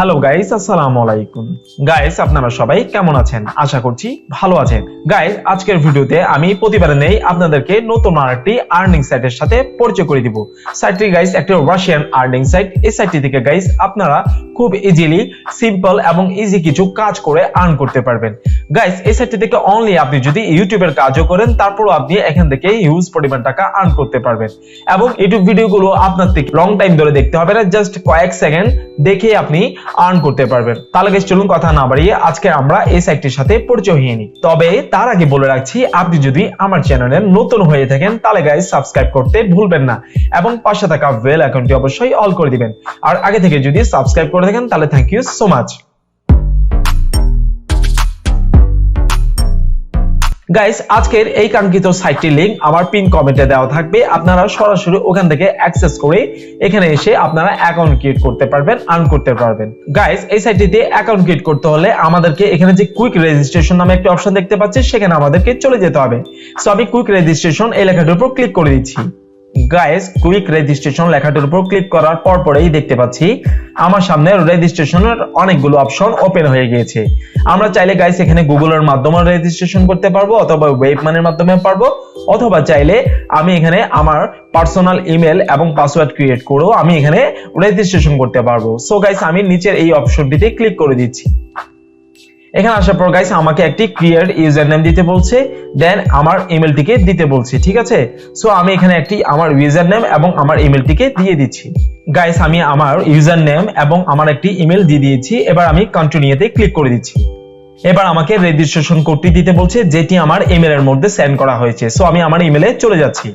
Hello guys, আসসালামু আলাইকুম। Guys, আপনারা সবাই কেমন আছেন? আশা করছি ভালো আছেন। গাইস, আজকের ভিডিওতে আমি প্রতিবারে নেই আপনাদেরকে নতুন আরেকটি আর্নিং সাইটের সাথে পরিচয় করে দিব। সাইটটি গাইস একটি রাশিয়ান আর্নিং সাইট। এই সাইটটি থেকে গাইস আপনারা খুব ইজিলি, সিম্পল এবং ইজি কিছু কাজ করে আর্ন করতে পারবেন। গাইস, এই সাইটটি থেকে অনলি আপনি যদি ইউটিউবের কাজও করেন তারপরও আপনি এখান থেকে হিউজ পরিমাণ টাকা আর্ন করতে পারবেন। এবং ইউটিউব ভিডিওগুলো আপনার থেকে লং টাইম ধরে দেখতে হবে না, জাস্ট কয়েক সেকেন্ড দেখে আপনি আর্ন করতে পারবেন। তাহলে গাইস চলুন কথা না বাড়িয়ে আজকে আমরা এই সাইটটির সাথে পরিচয় হয়ে নিই। তবে তার আগে বলে রাখছি, আপনি যদি আমার চ্যানেলে নতুন হয়ে থাকেন তাহলে গাইস সাবস্ক্রাইব করতে ভুলবেন না এবং পাশে থাকা বেল আইকনটি অবশ্যই অল করে দিবেন। আর আগে থেকে যদি সাবস্ক্রাইব করে থাকেন তাহলে thank you so much. Guys, আজকের এই কাঙ্ক্ষিত সাইটটির লিংক আমার পিন কমেন্টে দেওয়া থাকবে। আপনারা সরাসরি ওখান থেকে অ্যাক্সেস করে এখানে এসে আপনারা অ্যাকাউন্ট ক্রিয়েট করতে পারবেন, আর্ন করতে পারবেন। গাইস, এই সাইটটিতে অ্যাকাউন্ট ক্রিয়েট করতে হলে আমাদেরকে এখানে যে কুইক রেজিস্ট্রেশন নামে একটা অপশন দেখতে পাচ্ছি, সেখানে আমাদেরকে চলে যেতে হবে। সো আমি কুইক রেজিস্ট্রেশন এই লেখাটার উপর ক্লিক করে দিচ্ছি। গাইস, কুইক রেজিস্ট্রেশন লেখাটার উপর ক্লিক করার পরেই দেখতে পাচ্ছি আমার সামনে রেজিস্ট্রেশনের অনেকগুলো অপশন ওপেন হয়ে গিয়েছে। আমরা চাইলে গাইস এখানে গুগলের মাধ্যমে রেজিস্ট্রেশন করতে পারবো, অথবা ওয়েবমানের মাধ্যমে পারবো, অথবা চাইলে আমি এখানে আমার পার্সোনাল ইমেল এবং পাসওয়ার্ড ক্রিয়েট করেও আমি এখানে রেজিস্ট্রেশন করতে পারবো। সো গাইস, আমি নিচের এই অপশনটিতে ক্লিক করে দিচ্ছি। এখানে আসার পর গাইস আমাকে একটি ক্রিয়েট ইউজার নেম দিতে বলছে, দেন আমার ইমেলটিকে দিতে বলছে। ঠিক আছে, সো আমি এখানে একটি আমার ইউজার নেম এবং আমার ইমেলটিকে দিয়ে দিচ্ছি। গাইস, আমি আমার ইউজার নেম এবং আমার একটি ইমেল দিয়ে দিয়েছি। এবার আমি কন্টিনিউতে ক্লিক করে দিচ্ছি। এবার আমাকে রেজিস্ট্রেশন কোডটি দিতে বলছে, যেটি আমার ইমেলের মধ্যে সেন্ড করা হয়েছে। সো আমি আমার ইমেলে চলে যাচ্ছি।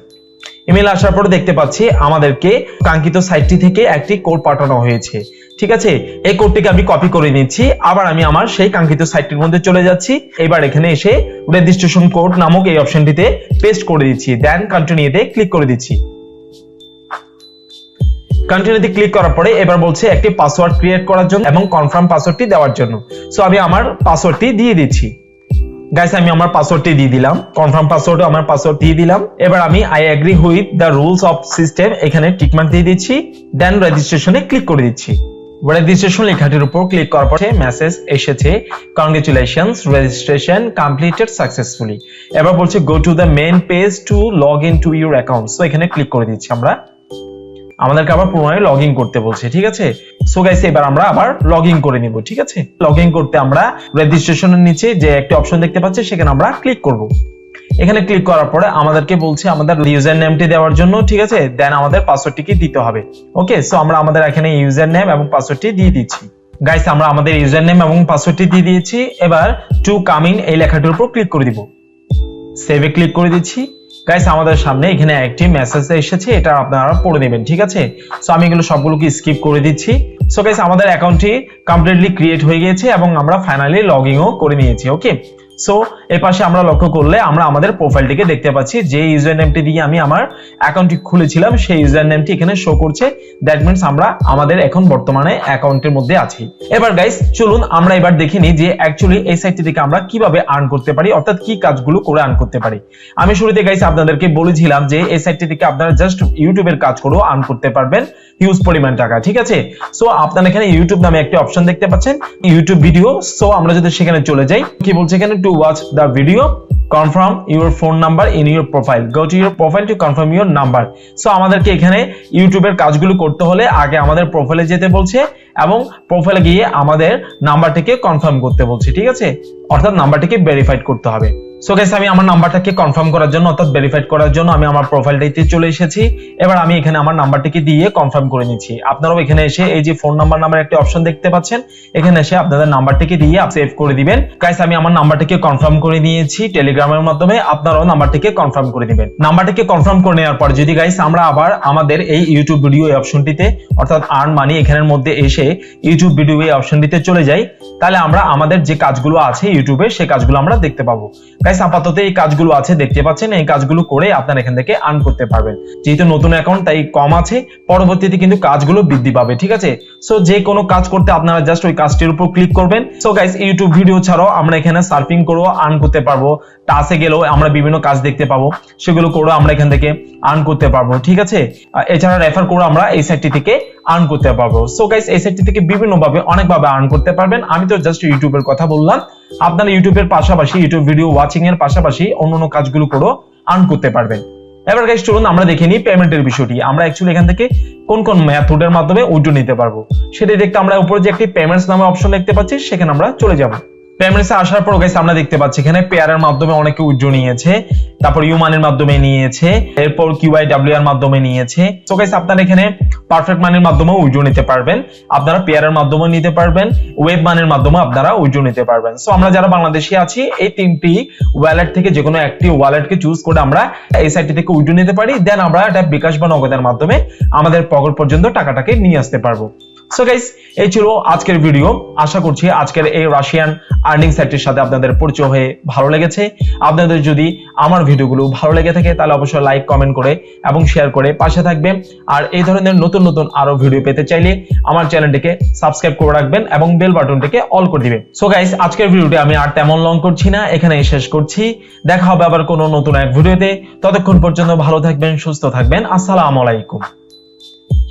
ইমেল আসার পর দেখতে পাচ্ছি আমাদেরকে কাঙ্ক্ষিত সাইটটি থেকে একটি কোড পাঠানো হয়েছে। ঠিক আছে, এই কোডটিকে আমি কপি করে নিচ্ছি। আবার আমি আমার সেই কাঙ্ক্ষিত সাইটটির মধ্যে চলে যাচ্ছি। এবার এখানে এসে রেজিস্ট্রেশন কোড নামক এই অপশনটিতে পেস্ট করে দিচ্ছি, দেন কন্টিনিউতে ক্লিক করে দিচ্ছি। কন্টিনিউতে ক্লিক করার পরে এবার বলছে একটি পাসওয়ার্ড ক্রিয়েট করার জন্য এবং কনফার্ম পাসওয়ার্ডটি দেওয়ার জন্য। সো আমি আমার পাসওয়ার্ডটি দিয়ে দিচ্ছি। গাইস, আমি আমার পাসওয়ার্ডটি দিয়ে দিলাম, কনফার্ম পাসওয়ার্ডে আমার পাসওয়ার্ড দিয়ে দিলাম। এবার আমি I agree with the rules of system এখানে টিকমার্ক দিয়ে দিচ্ছি, দেন রেজিস্ট্রেশনে ক্লিক করে দিচ্ছি। রেজিস্ট্রেশন লেখাটির উপর ক্লিক করার পরে মেসেজ এসেছে, কংগ্রেচুলেশনস, রেজিস্ট্রেশন কমপ্লিটেড সাকসেসফুলি। এবার বলছে go to the main page to log in to your account. So এখানে ক্লিক করে দিচ্ছি। আমাদেরকে আবার পুনরায় লগ ইন করতে বলছে। ঠিক আছে, সো গাইস এবার আমরা আবার লগ ইন করে নিব। ঠিক আছে, লগ ইন করতে আমরা রেজিস্ট্রেশনের নিচে যে একটা অপশন দেখতে পাচ্ছি সেখানে আমরা ক্লিক করব। এখানে ক্লিক করার পরে আমাদেরকে বলছে আমাদের ইউজার নেমটি দেওয়ার জন্য। ঠিক আছে, দেন আমাদের পাসওয়ার্ডটিকে দিতে হবে। ওকে, সো আমরা আমাদের এখানে ইউজার নেম এবং পাসওয়ার্ডটি দিয়ে দিচ্ছি। গাইস, আমরা আমাদের ইউজার নেম এবং পাসওয়ার্ডটি দিয়ে দিয়েছি। এবার টু কাম ইন এই লেখাটির উপর ক্লিক করে দিব। সেভে ক্লিক করে দিচ্ছি। গাইস, আমাদের সামনে এখানে একটি মেসেজ এসেছে, এটা আপনারা পড়ে নেবেন। ঠিক আছে, সো আমি এগুলো সবগুলোকে স্কিপ করে দিচ্ছি। সো গাইস, আমাদের অ্যাকাউন্টটি কমপ্লিটলি ক্রিয়েট হয়ে গিয়েছে এবং আমরা ফাইনালি লগ ইনও করে নিয়েছি। ওকে, সো এই পাশে আমরা লক্ষ্য করলে আমরা আমাদের প্রোফাইলটিকে দেখতে পাচ্ছি। যে ইউজার নেমটি দিয়ে আমি আমার অ্যাকাউন্টটি খুলেছিলাম সেই ইউজার নেমটি এখানে শো করছে। দ্যাট মিন্স আমরা আমাদের এখন বর্তমানে অ্যাকাউন্টের মধ্যে আছি। এবার গাইস চলুন আমরা এবার দেখে নিই যে অ্যাকচুয়ালি এই সাইটটি থেকে আমরা কিভাবে আর্ন করতে পারি, অর্থাৎ কি কাজগুলো করে আর্ন করতে পারি। আমি শুরুতে গাইস আপনাদেরকে বলেছিলাম যে এই সাইটটি থেকে আপনারা জাস্ট ইউটিউবের কাজ করেও আর্ন করতে পারবেন হিউজ পরিমাণ টাকা। ঠিক আছে, সো আপনারা এখানে ইউটিউব নামে একটা অপশন দেখতে পাচ্ছেন, ইউটিউব ভিডিও। সো আমরা যদি সেখানে চলে যাই, কি বলছে এখানে, to watch the video confirm your phone number in your profile, go to your profile to confirm your number। So আমাদেরকে এখানে ইউটিউবের কাজগুলো করতে হলে আগে আমাদের প্রোফাইলে যেতে বলছে এবং প্রোফাইলে গিয়ে আমাদের নাম্বারটিকে কনফার্ম করতে বলছে। ঠিক আছে, অর্থাৎ নাম্বারটিকে ভেরিফাইড করতে হবে। সো গাইস, আমি আমার নাম্বারটাকে কনফার্ম করার জন্য অর্থাৎ ভেরিফাইড করার জন্য আমি আমার প্রোফাইলটাতে চলে এসেছি। এবার আমি এখানে আমার নাম্বারটিকে দিয়ে কনফার্ম করে নিচ্ছি। আপনারাও এখানে এসে এই যে ফোন নাম্বার নামের একটা অপশন দেখতে পাচ্ছেন, এখানে এসে আপনাদের নাম্বারটিকে দিয়ে সেভ করে দিবেন। গাইস, আমি আমার নাম্বারটিকে কনফার্ম করে নিয়েছি টেলিগ্রামের মাধ্যমে, আপনারাও নাম্বারটিকে কনফার্ম করে দিবেন। নাম্বারটিকে কনফার্ম করে নেওয়ার পর যদি গাইস আমরা আবার আমাদের এই ইউটিউব ভিডিও এই অপশনটিতে অর্থাৎ আর্ন মানি এখানের মধ্যে এসে ইউটিউব ভিডিও এই অপশনটিতে চলে যাই, তাহলে আমরা আমাদের যে কাজগুলো আছে ইউটিউবে সেই কাজগুলো আমরা দেখতে পাবো। গাইস, গাইস আপাতত এই কাজগুলো আছে দেখতে পাচ্ছেন, এই কাজগুলো করে আপনারা এখান থেকে আর্ন করতে পারবেন। যেহেতু নতুন অ্যাকাউন্ট তাই কম আছে, পরবর্তীতে কিন্তু কাজগুলো বৃদ্ধি পাবে, ঠিক আছে। সো যে কোনো কাজ করতে আপনারা জাস্ট ওই কাজটির উপর ক্লিক করবেন। সো গাইস ইউটিউব ভিডিও ছাড়াও আমরা এখানে সার্ফিং করেও আর্ন করতে পারবো, টাসে গেলেও আমরা বিভিন্ন কাজ দেখতে পাবো, সেগুলো করেও আমরা এখান থেকে আর্ন করতে পারবো, ঠিক আছে। এছাড়া রেফার করে আমরা এই সাইটটি থেকে আর্ন করতে পারবো। সো গাইস এই সাইটটি থেকে বিভিন্নভাবে অনেকভাবে আর্ন করতে পারবেন। আমি তো জাস্ট ইউটিউবের কথা বললাম, আপনারা ইউটিউবের পাশাপাশি ইউটিউব ভিডিও ওয়াচিং এর পাশাপাশি অন্যান্য কাজগুলো করেও আর্ন করতে পারবেন। এবার গাইস চলুন আমরা দেখে নিই পেমেন্টের বিষয়টি। আমরা অ্যাকচুয়ালি এখান থেকে কোন কোন মেথডের মাধ্যমে উইথড্র নিতে পারবো সেটা দেখতে আমরা উপরে যে একটি পেমেন্টস নামে অপশন দেখতে পাচ্ছি সেখানে আমরা চলে যাব। পেমেন্টসে আসার পর গাইস আমরা দেখতে পাচ্ছি এখানে পেয়ারের মাধ্যমে অনেকে উইথড্র নিয়েছে, তারপর ইউমানের মাধ্যমে নিয়েছে, এরপর কিউআইডব্লিউ এর মাধ্যমে নিয়েছে। সো গাইস আপনারা এখানে পারফেক্ট মানির মাধ্যমে উইথড্র নিতে পারবেন, আপনারা পেয়ারের মাধ্যমে নিতে পারবেন, ওয়েব মানির মাধ্যমে আপনারা উইথড্র নিতে পারবেন। সো আমরা যারা বাংলাদেশি আছি এই তিনটি ওয়ালেট থেকে যে কোনো একটি ওয়ালেটকে চুজ করে আমরা এই সাইটটি থেকে উইথড্র নিতে পারি, দেন আমরা এটা বিকাশ বা নগদের মাধ্যমে আমাদের পকেট পর্যন্ত টাকাটাকে নিয়ে আসতে পারবো। সো গাইস এই ছিল আজকের ভিডিও। আশা করছি আজকের এই রাশিয়ান আর্নিং সাইটের সাথে আপনাদের পরিচয় হয়ে ভালো লেগেছে। আপনাদের যদি আমার ভিডিওগুলো ভালো লেগে থাকে তাহলে অবশ্যই লাইক কমেন্ট করে এবং শেয়ার করে পাশে থাকবেন। আর এই ধরনের নতুন নতুন আরো ভিডিও পেতে চাইলে আমার চ্যানেলটিকে সাবস্ক্রাইব করে রাখবেন এবং বেল বাটনটিকে অল করে দিবেন। সো গাইস আজকের ভিডিওটি আমি আর তেমন লং করছি না, এখানেই শেষ করছি। দেখা হবে আবার কোনো নতুন এক ভিডিওতে। ততক্ষণ পর্যন্ত ভালো থাকবেন, সুস্থ থাকবেন। আসসালামু আলাইকুম।